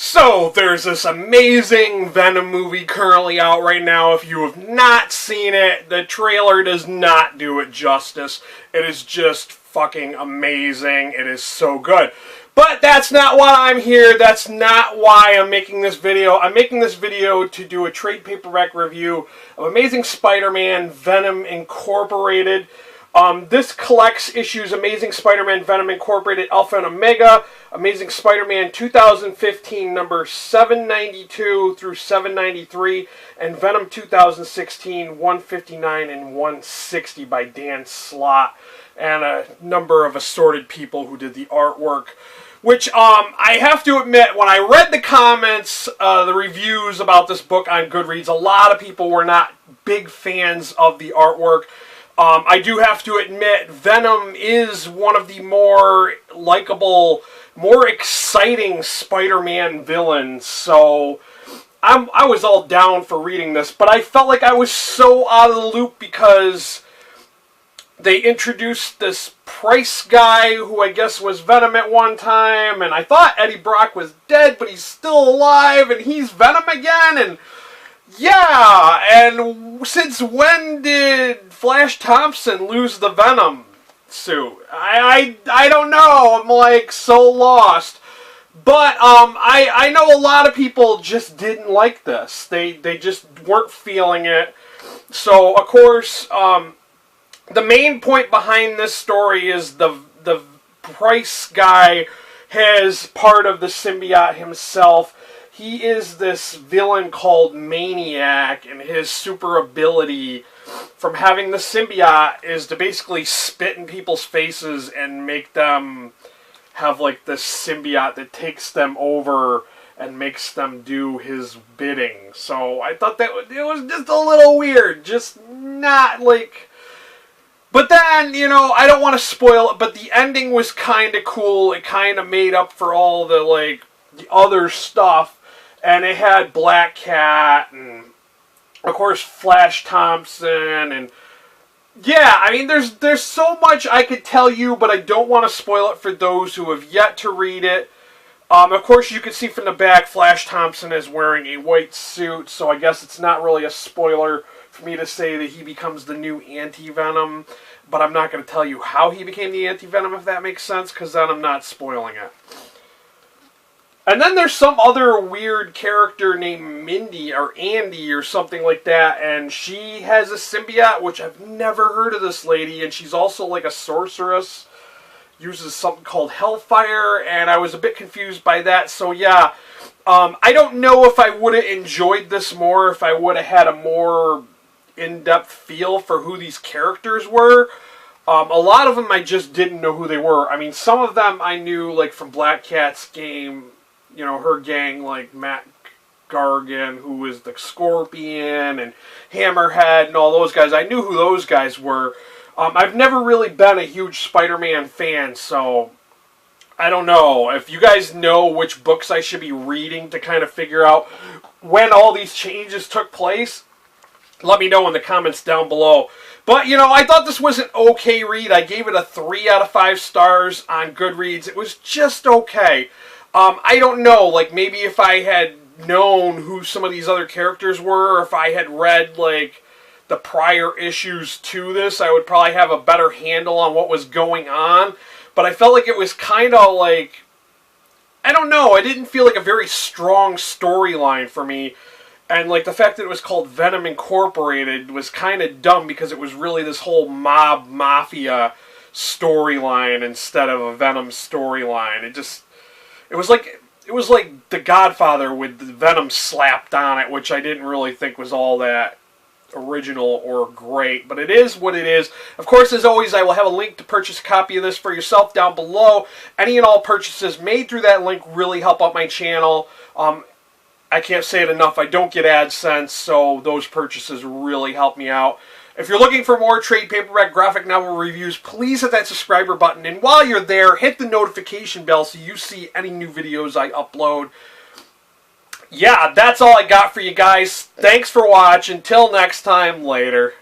So, there's this amazing Venom movie currently out right now. If you have not seen it, the trailer does not do it justice. It is just fucking amazing. It is so good. But that's not why I'm here. That's not why I'm making this video. I'm making this video to do a trade paperback review of Amazing Spider-Man Venom Incorporated. This collects issues Amazing Spider-Man Venom Incorporated Alpha and Omega, Amazing Spider-Man 2015 number 792 through 793, and Venom 2016 159 and 160 by Dan Slott, and a number of assorted people who did the artwork. Which, I have to admit, when I read the comments, the reviews about this book on Goodreads, a lot of people were not big fans of the artwork. I do have to admit, Venom is one of the more likable, more exciting Spider-Man villains, so I was all down for reading this, but I felt like I was so out of the loop because they introduced this Price guy who I guess was Venom at one time, and I thought Eddie Brock was dead, but he's still alive, and he's Venom again, and yeah, and since when did Flash Thompson lose the Venom suit? I don't know. I'm like so lost. But I know a lot of people just didn't like this. They just weren't feeling it. So of course, the main point behind this story is the Price guy has part of the symbiote himself. He is this villain called Maniac, and his super ability from having the symbiote is to basically spit in people's faces and make them have like this symbiote that takes them over and makes them do his bidding. So I thought that it was just a little weird, just not like... But then, you know, I don't want to spoil it, but the ending was kind of cool. It kind of made up for all the, like, the other stuff. And it had Black Cat and, of course, Flash Thompson. And, yeah, I mean, there's so much I could tell you, but I don't want to spoil it for those who have yet to read it. Of course, you can see from the back, Flash Thompson is wearing a white suit, so I guess it's not really a spoiler for me to say that he becomes the new anti-venom. But I'm not going to tell you how he became the anti-venom, if that makes sense, because then I'm not spoiling it. And then there's some other weird character named Mindy or Andy or something like that, and she has a symbiote, which I've never heard of this lady, and she's also like a sorceress, uses something called Hellfire, and I was a bit confused by that, so yeah. I don't know if I would have enjoyed this more if I would have had a more in-depth feel for who these characters were. A lot of them I just didn't know who they were. I mean, some of them I knew, like, from Black Cat's game, you know, her gang, like Matt Gargan, who was the Scorpion, and Hammerhead, and all those guys. I knew who those guys were. I've never really been a huge Spider-Man fan, so I don't know. If you guys know which books I should be reading to kind of figure out when all these changes took place, let me know in the comments down below. But, you know, I thought this was an okay read. I gave it a 3 out of 5 stars on Goodreads. It was just okay. I don't know, like, maybe if I had known who some of these other characters were, or if I had read, like, the prior issues to this, I would probably have a better handle on what was going on. But I felt like it was kind of like, I don't know, it didn't feel like a very strong storyline for me. And, like, the fact that it was called Venom Incorporated was kind of dumb because it was really this whole mob mafia storyline instead of a Venom storyline. It was like The Godfather with the Venom slapped on it, which I didn't really think was all that original or great, but it is what it is. Of course, as always, I will have a link to purchase a copy of this for yourself down below. Any and all purchases made through that link really help out my channel. I can't say it enough, I don't get AdSense, so those purchases really help me out. If you're looking for more trade paperback graphic novel reviews, please hit that subscriber button. And while you're there, hit the notification bell so you see any new videos I upload. Yeah, that's all I got for you guys. Thanks for watching. Until next time, later.